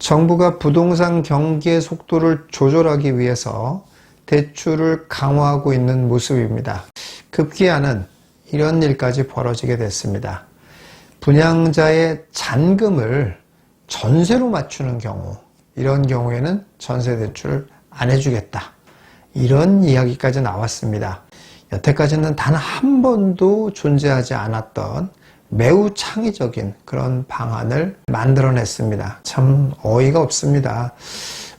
정부가 부동산 경기의 속도를 조절하기 위해서 대출을 강화하고 있는 모습입니다. 급기야는 이런 일까지 벌어지게 됐습니다. 분양자의 잔금을 전세로 맞추는 경우, 이런 경우에는 전세 대출을 안 해주겠다. 이런 이야기까지 나왔습니다. 여태까지는 단 한 번도 존재하지 않았던 매우 창의적인 그런 방안을 만들어냈습니다. 참 어이가 없습니다.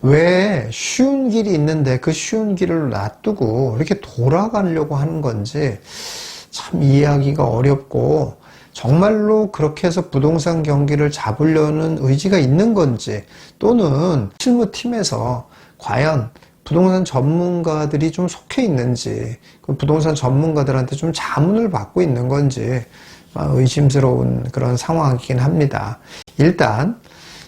왜 쉬운 길이 있는데 그 쉬운 길을 놔두고 이렇게 돌아가려고 하는 건지 참 이해하기가 어렵고, 정말로 그렇게 해서 부동산 경기를 잡으려는 의지가 있는 건지, 또는 실무팀에서 과연 부동산 전문가들이 좀 속해 있는지, 그 부동산 전문가들한테 좀 자문을 받고 있는 건지 의심스러운 그런 상황이긴 합니다. 일단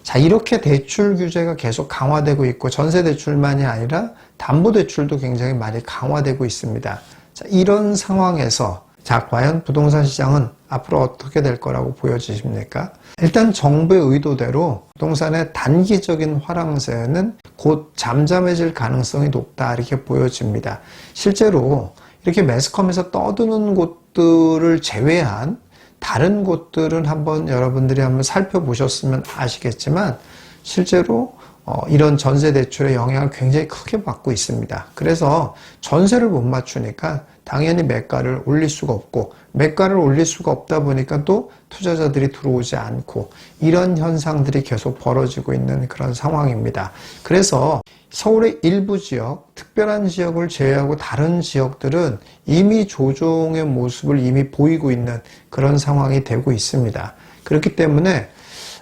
자, 이렇게 대출 규제가 계속 강화되고 있고, 전세 대출만이 아니라 담보 대출도 굉장히 많이 강화되고 있습니다. 자, 이런 상황에서 자, 과연 부동산 시장은 앞으로 어떻게 될 거라고 보여지십니까? 일단 정부의 의도대로 부동산의 단기적인 화랑세는 곧 잠잠해질 가능성이 높다, 이렇게 보여집니다. 실제로 이렇게 매스컴에서 떠드는 곳들을 제외한 다른 곳들은 여러분들이 한번 살펴보셨으면 아시겠지만, 실제로 이런 전세 대출의 영향을 굉장히 크게 받고 있습니다. 그래서 전세를 못 맞추니까 당연히 매가를 올릴 수가 없고, 매가를 올릴 수가 없다 보니까 또 투자자들이 들어오지 않고, 이런 현상들이 계속 벌어지고 있는 그런 상황입니다. 그래서 서울의 일부 지역, 특별한 지역을 제외하고 다른 지역들은 이미 조정의 모습을 이미 보이고 있는 그런 상황이 되고 있습니다. 그렇기 때문에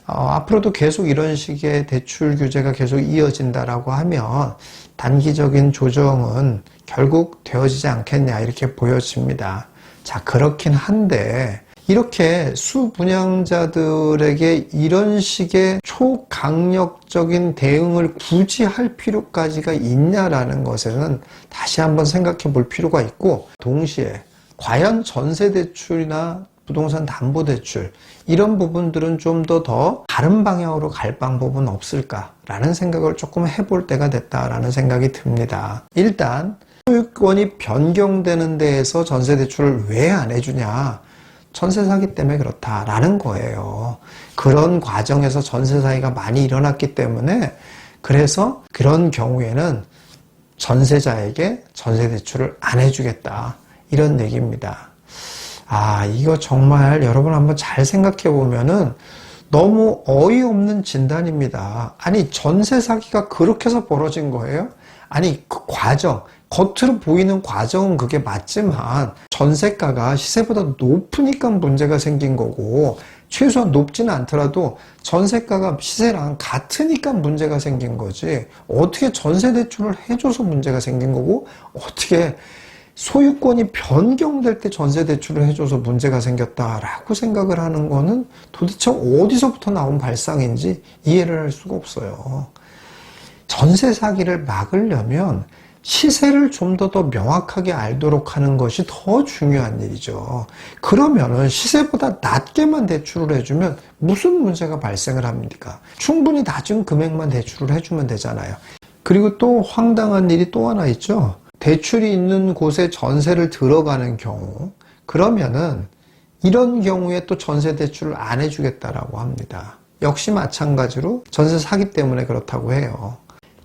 앞으로도 계속 이런 식의 대출 규제가 계속 이어진다라고 하면 단기적인 조정은 결국 되어지지 않겠냐, 이렇게 보여집니다. 자, 그렇긴 한데 이렇게 수분양자들에게 이런 식의 초강력적인 대응을 굳이 할 필요까지가 있냐라는 것에는 다시 한번 생각해 볼 필요가 있고, 동시에 과연 전세대출이나 부동산 담보대출 이런 부분들은 좀 더 다른 방향으로 갈 방법은 없을까라는 생각을 조금 해볼 때가 됐다라는 생각이 듭니다. 일단 소유권이 변경되는 데에서 전세대출을 왜 안 해주냐, 전세 사기 때문에 그렇다라는 거예요. 그런 과정에서 전세 사기가 많이 일어났기 때문에, 그래서 그런 경우에는 전세자에게 전세 대출을 안 해주겠다, 이런 얘기입니다. 이거 정말 여러분 한번 잘 생각해 보면은 너무 어이없는 진단입니다. 아니, 전세 사기가 그렇게 해서 벌어진 거예요? 아니, 그 과정, 겉으로 보이는 과정은 그게 맞지만 전세가가 시세보다 높으니까 문제가 생긴 거고, 최소한 높지는 않더라도 전세가가 시세랑 같으니까 문제가 생긴 거지, 어떻게 전세 대출을 해줘서 문제가 생긴 거고, 어떻게 소유권이 변경될 때 전세 대출을 해줘서 문제가 생겼다라고 생각을 하는 거는 도대체 어디서부터 나온 발상인지 이해를 할 수가 없어요. 전세 사기를 막으려면 시세를 좀 더 명확하게 알도록 하는 것이 더 중요한 일이죠. 그러면은 시세보다 낮게만 대출을 해주면 무슨 문제가 발생을 합니까? 충분히 낮은 금액만 대출을 해주면 되잖아요. 그리고 또 황당한 일이 또 하나 있죠. 대출이 있는 곳에 전세를 들어가는 경우, 그러면은 이런 경우에 또 전세 대출을 안 해주겠다라고 합니다. 역시 마찬가지로 전세 사기 때문에 그렇다고 해요.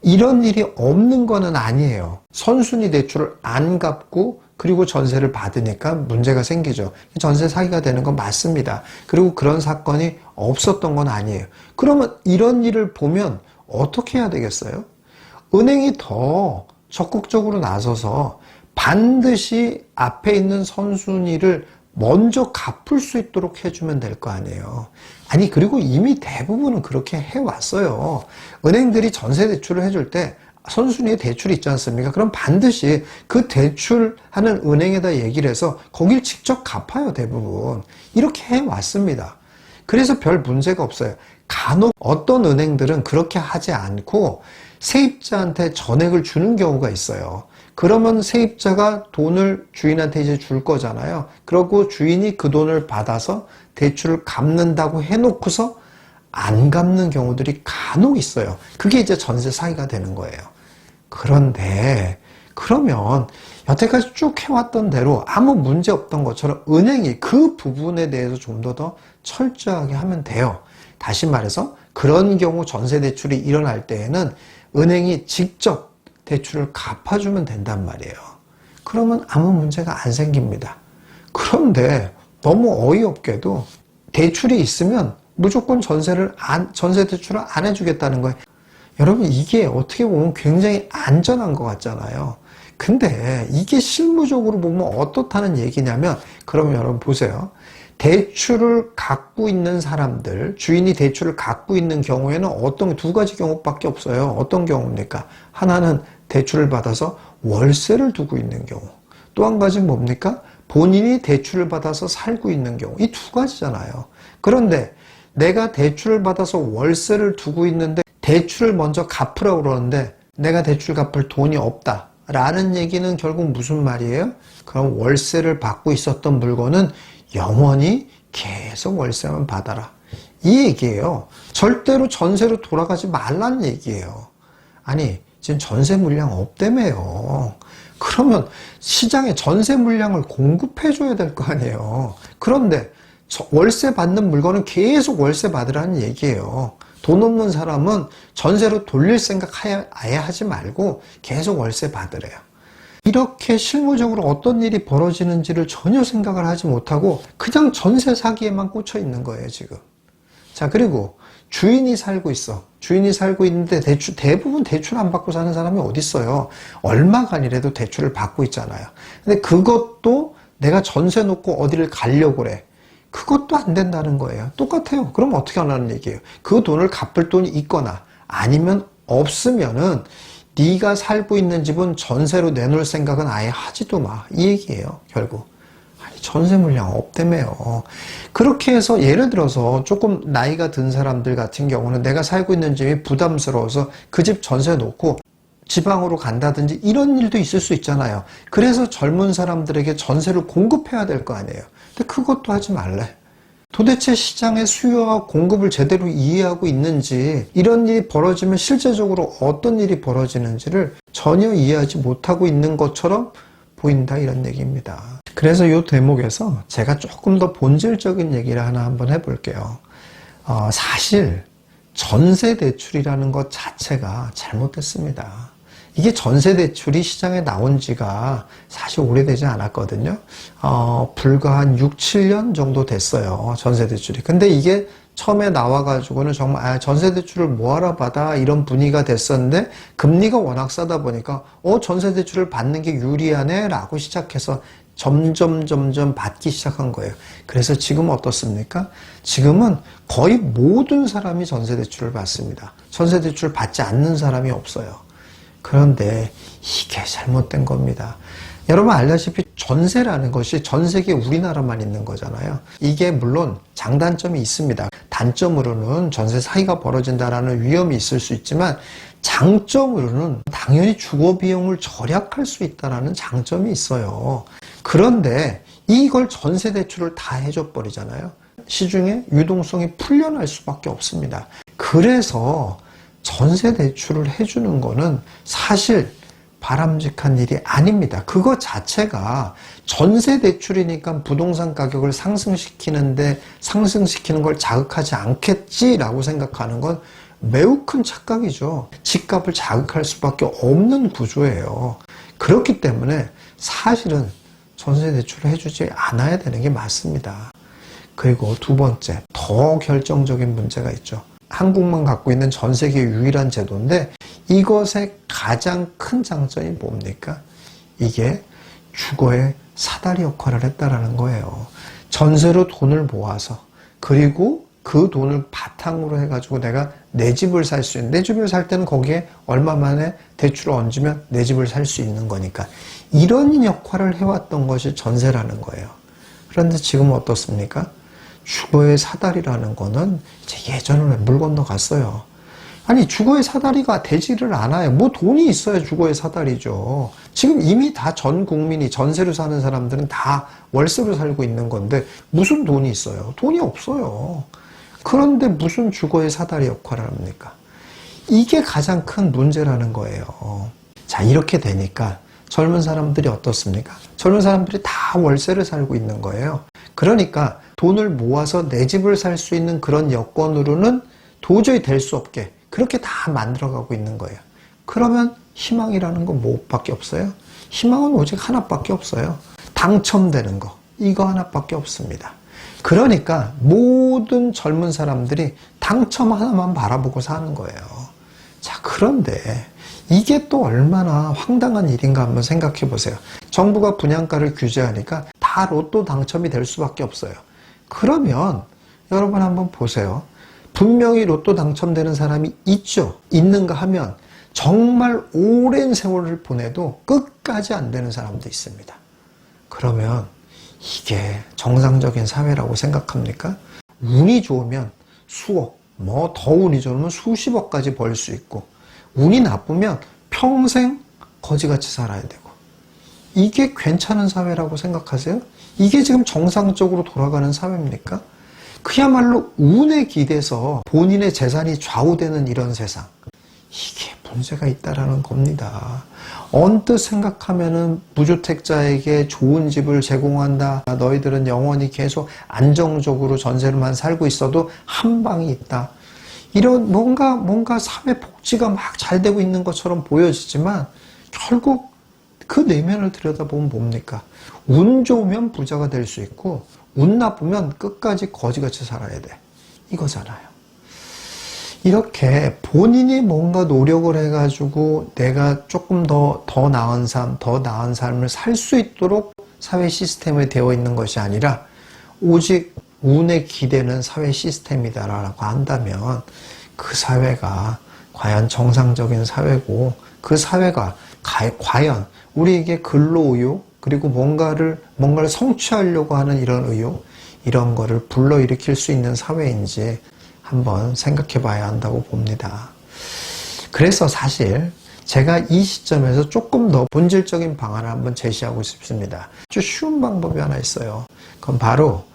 이런 일이 없는 거는 아니에요. 선순위 대출을 안 갚고 그리고 전세를 받으니까 문제가 생기죠. 전세 사기가 되는 건 맞습니다. 그리고 그런 사건이 없었던 건 아니에요. 그러면 이런 일을 보면 어떻게 해야 되겠어요? 은행이 더 적극적으로 나서서 반드시 앞에 있는 선순위를 먼저 갚을 수 있도록 해주면 될 거 아니에요. 아니, 그리고 이미 대부분은 그렇게 해왔어요. 은행들이 전세 대출을 해줄 때 선순위에 대출이 있지 않습니까? 그럼 반드시 그 대출하는 은행에다 얘기를 해서 거길 직접 갚아요, 대부분. 이렇게 해왔습니다. 그래서 별 문제가 없어요. 간혹 어떤 은행들은 그렇게 하지 않고 세입자한테 전액을 주는 경우가 있어요. 그러면 세입자가 돈을 주인한테 이제 줄 거잖아요. 그러고 주인이 그 돈을 받아서 대출을 갚는다고 해놓고서 안 갚는 경우들이 간혹 있어요. 그게 이제 전세 사기가 되는 거예요. 그런데 그러면 여태까지 쭉 해왔던 대로 아무 문제 없던 것처럼 은행이 그 부분에 대해서 좀 더 철저하게 하면 돼요. 다시 말해서 그런 경우 전세 대출이 일어날 때에는 은행이 직접 대출을 갚아주면 된단 말이에요. 그러면 아무 문제가 안 생깁니다. 그런데 너무 어이없게도 대출이 있으면 무조건 전세 대출을 안 해주겠다는 거예요. 여러분, 이게 어떻게 보면 굉장히 안전한 것 같잖아요. 근데 이게 실무적으로 보면 어떻다는 얘기냐면, 그러면 여러분 보세요. 대출을 갖고 있는 사람들, 주인이 대출을 갖고 있는 경우에는 두 가지 경우밖에 없어요. 어떤 경우입니까? 하나는 대출을 받아서 월세를 두고 있는 경우. 또 한 가지는 뭡니까? 본인이 대출을 받아서 살고 있는 경우. 이 두 가지잖아요. 그런데 내가 대출을 받아서 월세를 두고 있는데 대출을 먼저 갚으라고 그러는데 내가 대출 갚을 돈이 없다 라는 얘기는 결국 무슨 말이에요? 그럼 월세를 받고 있었던 물건은 영원히 계속 월세만 받아라, 이 얘기예요. 절대로 전세로 돌아가지 말라는 얘기예요. 아니, 지금 전세 물량 없다며요. 그러면 시장에 전세 물량을 공급해줘야 될 거 아니에요. 그런데 월세 받는 물건은 계속 월세 받으라는 얘기예요. 돈 없는 사람은 전세로 돌릴 생각 아예 하지 말고 계속 월세 받으래요. 이렇게 실무적으로 어떤 일이 벌어지는지를 전혀 생각을 하지 못하고 그냥 전세 사기에만 꽂혀 있는 거예요, 지금. 자, 그리고 주인이 살고 있어. 주인이 살고 있는데 대부분 대출 안 받고 사는 사람이 어디 있어요? 얼마간이라도 대출을 받고 있잖아요. 근데 그것도 내가 전세 놓고 어디를 가려고 그래. 그것도 안 된다는 거예요. 똑같아요. 그럼 어떻게 하라는 얘기예요? 그 돈을 갚을 돈이 있거나 아니면 없으면은 네가 살고 있는 집은 전세로 내놓을 생각은 아예 하지도 마, 이 얘기예요, 결국. 아니, 전세 물량 없다며요. 그렇게 해서 예를 들어서 조금 나이가 든 사람들 같은 경우는 내가 살고 있는 집이 부담스러워서 그 집 전세 놓고 지방으로 간다든지 이런 일도 있을 수 있잖아요. 그래서 젊은 사람들에게 전세를 공급해야 될 거 아니에요. 근데 그것도 하지 말래. 도대체 시장의 수요와 공급을 제대로 이해하고 있는지, 이런 일이 벌어지면 실제적으로 어떤 일이 벌어지는지를 전혀 이해하지 못하고 있는 것처럼 보인다, 이런 얘기입니다. 그래서 이 대목에서 제가 조금 더 본질적인 얘기를 하나 한번 해볼게요. 사실 전세 대출이라는 것 자체가 잘못됐습니다. 이게 전세 대출이 시장에 나온 지가 사실 오래되지 않았거든요. 불과 한 6, 7년 정도 됐어요, 전세 대출이. 근데 이게 처음에 나와가지고는 정말 전세 대출을 뭐하러 받아, 이런 분위기가 됐었는데 금리가 워낙 싸다 보니까 전세 대출을 받는 게 유리하네 라고 시작해서 점점 받기 시작한 거예요. 그래서 지금은 어떻습니까? 지금은 거의 모든 사람이 전세 대출을 받습니다. 전세 대출을 받지 않는 사람이 없어요. 그런데 이게 잘못된 겁니다. 여러분 알다시피 전세라는 것이 전 세계 우리나라만 있는 거잖아요. 이게 물론 장단점이 있습니다. 단점으로는 전세 사기가 벌어진다는 위험이 있을 수 있지만 장점으로는 당연히 주거 비용을 절약할 수 있다는 장점이 있어요. 그런데 이걸 전세 대출을 다 해줘 버리잖아요. 시중에 유동성이 풀려날 수밖에 없습니다. 그래서 전세 대출을 해주는 거는 사실 바람직한 일이 아닙니다. 그거 자체가 전세 대출이니까 부동산 가격을 상승시키는 걸 자극하지 않겠지라고 생각하는 건 매우 큰 착각이죠. 집값을 자극할 수밖에 없는 구조예요. 그렇기 때문에 사실은 전세 대출을 해주지 않아야 되는 게 맞습니다. 그리고 두 번째, 더 결정적인 문제가 있죠. 한국만 갖고 있는 전 세계 유일한 제도인데 이것의 가장 큰 장점이 뭡니까? 이게 주거의 사다리 역할을 했다라는 거예요. 전세로 돈을 모아서, 그리고 그 돈을 바탕으로 해가지고 내가 내 집을 살 수 있는, 내 집을 살 때는 거기에 얼마 만에 대출을 얹으면 내 집을 살 수 있는 거니까 이런 역할을 해왔던 것이 전세라는 거예요. 그런데 지금은 어떻습니까? 주거의 사다리라는 거는 이제 예전으로 물 건너갔어요. 아니, 주거의 사다리가 되지를 않아요. 뭐 돈이 있어야 주거의 사다리죠. 지금 이미 다 전 국민이, 전세로 사는 사람들은 다 월세로 살고 있는 건데 무슨 돈이 있어요? 돈이 없어요. 그런데 무슨 주거의 사다리 역할을 합니까? 이게 가장 큰 문제라는 거예요. 자, 이렇게 되니까 젊은 사람들이 어떻습니까? 젊은 사람들이 다 월세를 살고 있는 거예요. 그러니까 돈을 모아서 내 집을 살 수 있는 그런 여건으로는 도저히 될 수 없게 그렇게 다 만들어가고 있는 거예요. 그러면 희망이라는 건 뭐밖에 없어요? 희망은 오직 하나밖에 없어요. 당첨되는 거. 이거 하나밖에 없습니다. 그러니까 모든 젊은 사람들이 당첨 하나만 바라보고 사는 거예요. 자, 그런데 이게 또 얼마나 황당한 일인가 한번 생각해 보세요. 정부가 분양가를 규제하니까 다 로또 당첨이 될 수밖에 없어요. 그러면 여러분 한번 보세요. 분명히 로또 당첨되는 사람이 있죠. 있는가 하면 정말 오랜 세월을 보내도 끝까지 안 되는 사람도 있습니다. 그러면 이게 정상적인 사회라고 생각합니까? 운이 좋으면 수억, 더 운이 좋으면 수십억까지 벌 수 있고, 운이 나쁘면 평생 거지같이 살아야 되고, 이게 괜찮은 사회라고 생각하세요? 이게 지금 정상적으로 돌아가는 사회입니까? 그야말로 운에 기대서 본인의 재산이 좌우되는 이런 세상, 이게 문제가 있다라는 겁니다. 언뜻 생각하면은 무주택자에게 좋은 집을 제공한다. 너희들은 영원히 계속 안정적으로 전세로만 살고 있어도 한 방이 있다. 이런 뭔가 사회 복지가 막 잘 되고 있는 것처럼 보여지지만 결국 그 내면을 들여다보면 뭡니까? 운 좋으면 부자가 될 수 있고 운 나쁘면 끝까지 거지같이 살아야 돼. 이거잖아요. 이렇게 본인이 뭔가 노력을 해가지고 내가 조금 더 나은 삶, 더 나은 삶을 살 수 있도록 사회 시스템에 되어 있는 것이 아니라 오직 운에 기대는 사회 시스템이다라고 한다면 그 사회가 과연 정상적인 사회고 그 사회가 과연 우리에게 근로의욕 그리고 뭔가를 성취하려고 하는 이런 의욕 이런 거를 불러일으킬 수 있는 사회인지 한번 생각해 봐야 한다고 봅니다. 그래서 사실 제가 이 시점에서 조금 더 본질적인 방안을 한번 제시하고 싶습니다. 아주 쉬운 방법이 하나 있어요. 그건 바로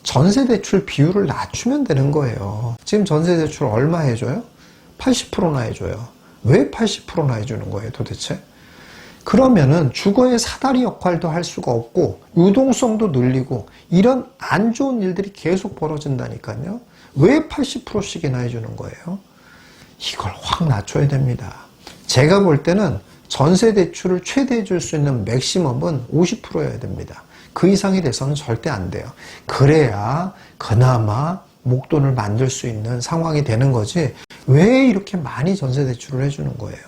전세대출 비율을 낮추면 되는 거예요. 지금 전세대출 얼마 해줘요? 80%나 해줘요. 왜 80%나 해주는 거예요, 도대체? 그러면은 주거의 사다리 역할도 할 수가 없고 유동성도 늘리고 이런 안 좋은 일들이 계속 벌어진다니까요. 왜 80%씩이나 해주는 거예요? 이걸 확 낮춰야 됩니다. 제가 볼 때는 전세대출을 최대해 줄 수 있는 맥시멈은 50%여야 됩니다. 그 이상이 돼서는 절대 안 돼요. 그래야 그나마 목돈을 만들 수 있는 상황이 되는 거지 왜 이렇게 많이 전세대출을 해주는 거예요?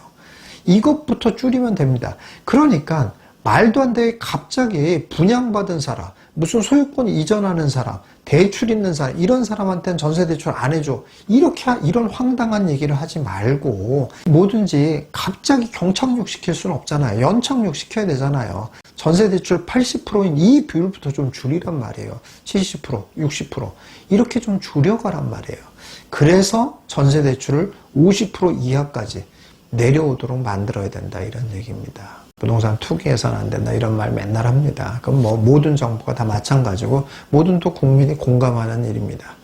이것부터 줄이면 됩니다. 그러니까 말도 안 되게 갑자기 분양받은 사람, 무슨 소유권 이전하는 사람, 대출 있는 사람, 이런 사람한테는 전세대출 안 해줘. 이런 황당한 얘기를 하지 말고 뭐든지 갑자기 경착륙 시킬 수는 없잖아요. 연착륙 시켜야 되잖아요. 전세대출 80%인 이 비율부터 좀 줄이란 말이에요. 70%, 60% 이렇게 좀 줄여가란 말이에요. 그래서 전세대출을 50% 이하까지 내려오도록 만들어야 된다 이런 얘기입니다. 부동산 투기해서는 안 된다 이런 말 맨날 합니다. 그럼 모든 정부가 다 마찬가지고 모든 또 국민이 공감하는 일입니다.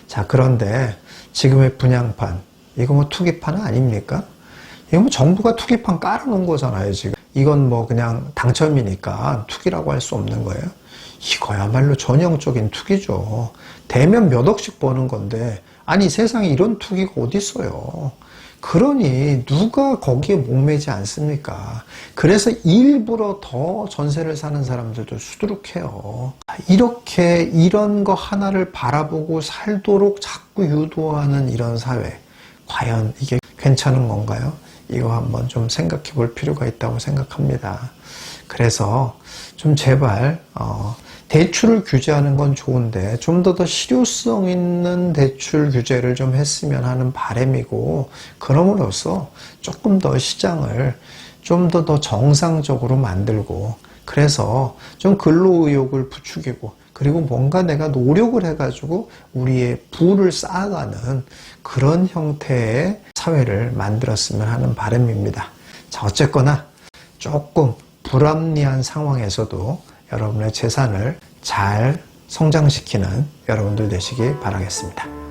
자, 그런데 지금의 분양판 이거 투기판 아닙니까? 이거 정부가 투기판 깔아놓은 거잖아요. 지금 이건 그냥 당첨이니까 투기라고 할 수 없는 거예요. 이거야말로 전형적인 투기죠. 대면 몇 억씩 버는 건데 아니 세상에 이런 투기가 어디 있어요. 그러니 누가 거기에 목매지 않습니까? 그래서 일부러 더 전세를 사는 사람들도 수두룩해요. 이렇게 이런 거 하나를 바라보고 살도록 자꾸 유도하는 이런 사회, 과연 이게 괜찮은 건가요? 이거 한번 좀 생각해 볼 필요가 있다고 생각합니다. 그래서 좀 제발 대출을 규제하는 건 좋은데 좀 더 실효성 있는 대출 규제를 좀 했으면 하는 바람이고, 그럼으로써 조금 더 시장을 좀 더 정상적으로 만들고, 그래서 좀 근로의욕을 부추기고, 그리고 뭔가 내가 노력을 해가지고 우리의 부를 쌓아가는 그런 형태의 사회를 만들었으면 하는 바람입니다. 자, 어쨌거나 조금 불합리한 상황에서도 여러분의 재산을 잘 성장시키는 여러분들 되시기 바라겠습니다.